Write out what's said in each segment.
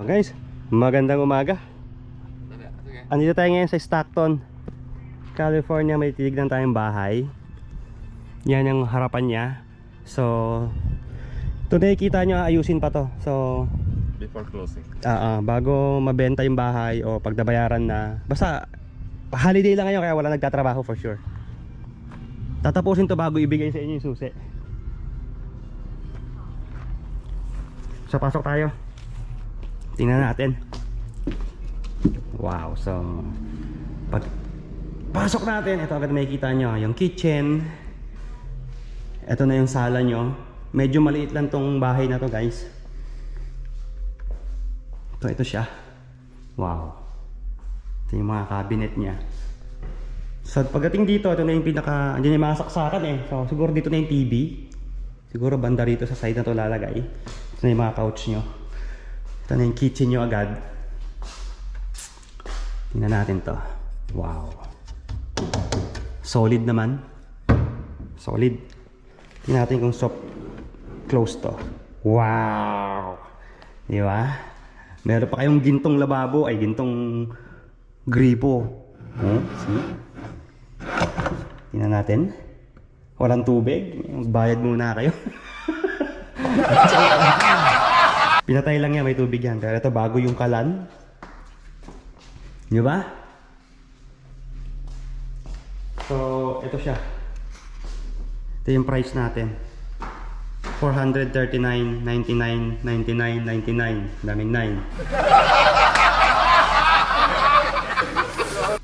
Guys, magandang umaga. Andito tayo ngayon sa Stockton, California. May titignan tayong bahay. Yan yung harapan niya. So, ito nakikita nyo, ayusin pa to. So, before closing. bago mabenta yung bahay o pagdabayaran na. Basta, holiday lang ngayon kaya wala nagtatrabaho for sure. Tatapusin to bago ibigay sa inyo yung susi. So, pasok tayo. Tingnan natin. Wow, so pag pasok natin, ito agad makikita nyo yung kitchen. Ito na yung sala nyo. Medyo maliit lang tong bahay na to, guys. Ito siya. Wow. Ito yung mga cabinet nya. So pagdating dito, ito na yung pinaka, andyan yung mga saksakan eh. So siguro dito na yung TV. Siguro banda rito sa side na to lalagay. Ito na yung mga couch nyo. Ito na yung kitchen nyo agad. Tingnan natin to. Wow. Solid naman. Solid. Tingnan natin kung soft close to. Wow. Di ba? Meron pa kayong gintong lababo. Ay, gintong gripo. See? Tingnan natin. Walang tubig. Magbayad muna kayo. Pinatay lang yan, may tubig yan. Pero ito bago yung kalan. Di ba? So, ito siya. Ito yung price natin. $439.99, $99.99, daming 9.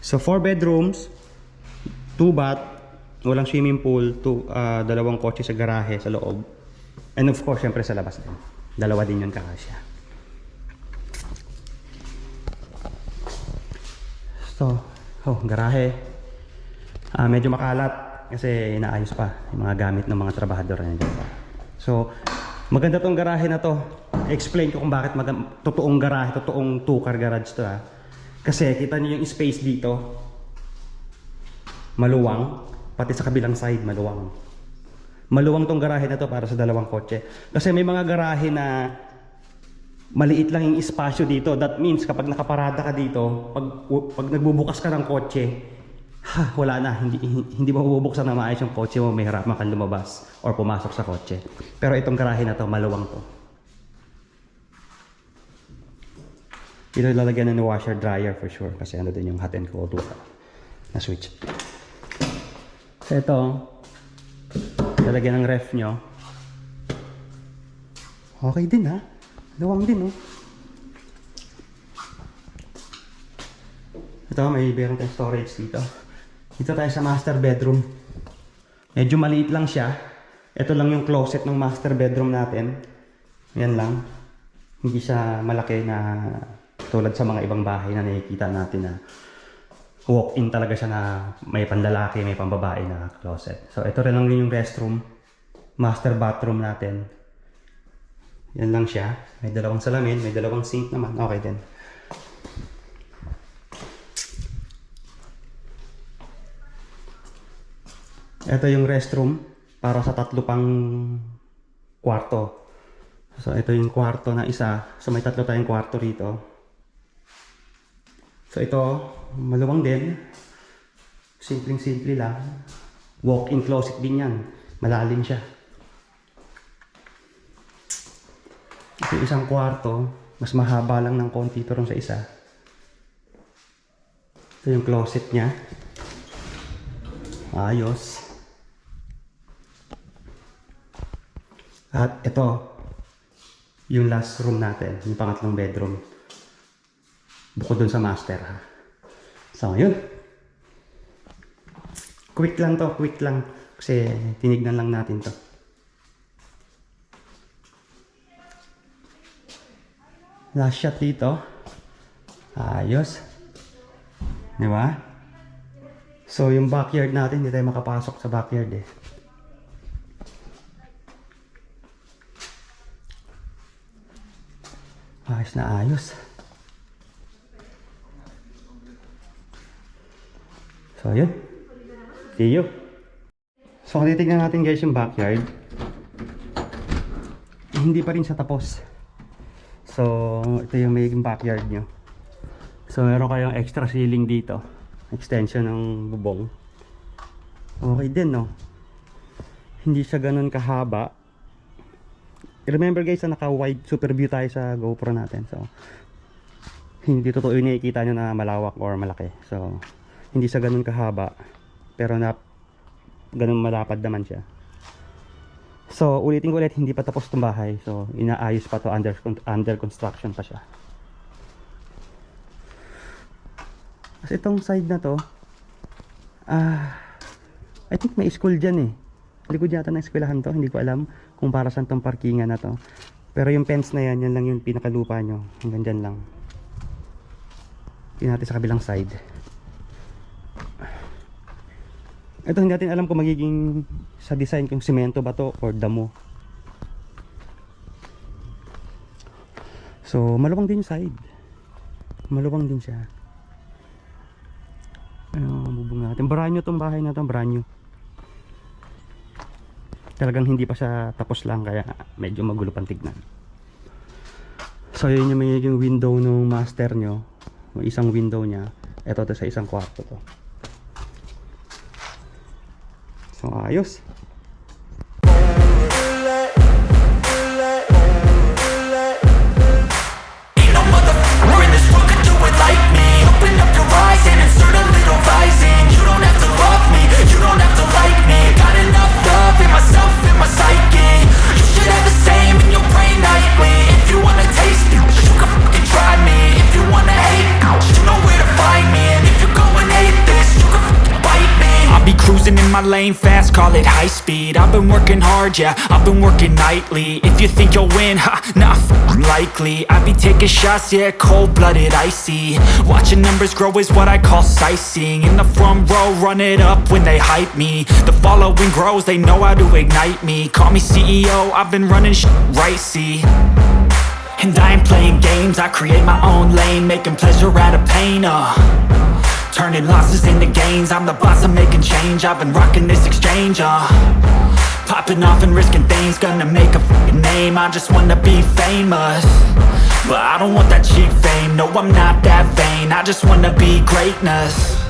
So, 4 bedrooms, 2 bath, walang swimming pool, dalawang kotse sa garahe, sa loob. And of course, syempre sa labas din. Dalawa din yun kakasya. So, garahe. Medyo makalat kasi inaayos pa yung mga gamit ng mga trabahador na dyan pa. So, maganda tong garahe na to. Explain ko kung bakit totoong garahe, totoong 2-car garage to ha. Kasi kita niyo yung space dito. Maluwang. Pati sa kabilang side, maluwang. Maluwang tong garahe na to para sa dalawang kotse. Kasi may mga garahe na maliit lang yung espasyo dito. That means kapag nakaparada ka dito, pag nagbubukas ka ng kotse, wala na, hindi mo bubuksan na maayos yung kotse mo, may harapan kang lumabas or pumasok sa kotse. Pero itong garahe na to, maluwang to. Dito lalagyan ng washer dryer for sure kasi ano din yung hot and cold water na switch. So ito, lalagyan ng ref nyo. Okay din ha. Luwang din oh. Ito may meron tayong storage dito. Dito tayo sa master bedroom. Medyo maliit lang siya. Ito lang yung closet ng master bedroom natin. Yan lang. Hindi siya malaki na tulad sa mga ibang bahay na nakikita natin na walk-in talaga siya na may panlalaki, may pambabae na closet. So ito rin lang yung restroom. Master bathroom natin. Yan lang siya. May dalawang salamin, may dalawang sink naman. Okay din. Ito yung restroom para sa 3 pang kwarto. So ito yung kwarto na isa. So may 3 tayong kwarto rito. So ito, maluwang din. Simpleng-simple lang. Walk-in closet din yan. Malalim siya. Ito isang kwarto, mas mahaba lang ng konti ito rin sa isa. Ito yung closet niya. Ayos. At ito, yung last room natin, yung pangatlong bedroom. Bukod dun sa master ha. So yun. Quick lang to, quick lang. Kasi tinignan lang natin to. Last shot dito. Ayos. Di ba? So yung backyard natin, hindi tayo makapasok sa backyard eh. Ayos na ayos. So yun. See you. So kung titignan natin guys yung backyard, hindi pa rin siya tapos. So, ito yung may backyard nyo. So, meron kayong extra ceiling dito. Extension ng bubong. Okay din, no? Hindi siya ganun kahaba. Remember guys, naka-wide super view tayo sa GoPro natin. So, hindi totoo yung nakikita nyo na malawak or malaki. So, hindi siya ganun kahaba. Pero ganun malapad naman siya. So, ulitin ko ulit, hindi pa tapos itong bahay. So, inaayos pa to, under construction pa siya. Kasi itong side na to, I think may school dyan eh. Likod yata ng eskwelahan to, hindi ko alam kung para saan tong parkingan na to. Pero yung fence na yan, yan lang yung pinakalupa nyo. Hanggang dyan lang. Tingnan natin sa kabilang side. Ito hindi natin alam kung magiging sa design kung semento ba to or damo. So maluwang din yung side. Maluwang din siya. Bubong natin. Brand new tong bahay na to, brand new. Talagang hindi pa siya tapos lang kaya medyo magulo pang tignan. So yun yung magiging window ng master nyo. Isang window nya. Ito to sa isang kwarto to. So ayos. Cruising in my lane fast, call it high speed. I've been working hard, yeah, I've been working nightly. If you think you'll win, ha, not likely. I be taking shots, yeah, cold-blooded, icy. Watching numbers grow is what I call sightseeing. In the front row, run it up when they hype me. The following grows, they know how to ignite me. Call me CEO, I've been running right, see. And I ain't playing games, I create my own lane, making pleasure out of pain, turning losses into gains, I'm the boss, I'm making change. I've been rocking this exchange, popping off and risking things, gonna make a f***ing name. I just wanna be famous, but I don't want that cheap fame. No, I'm not that vain, I just wanna be greatness.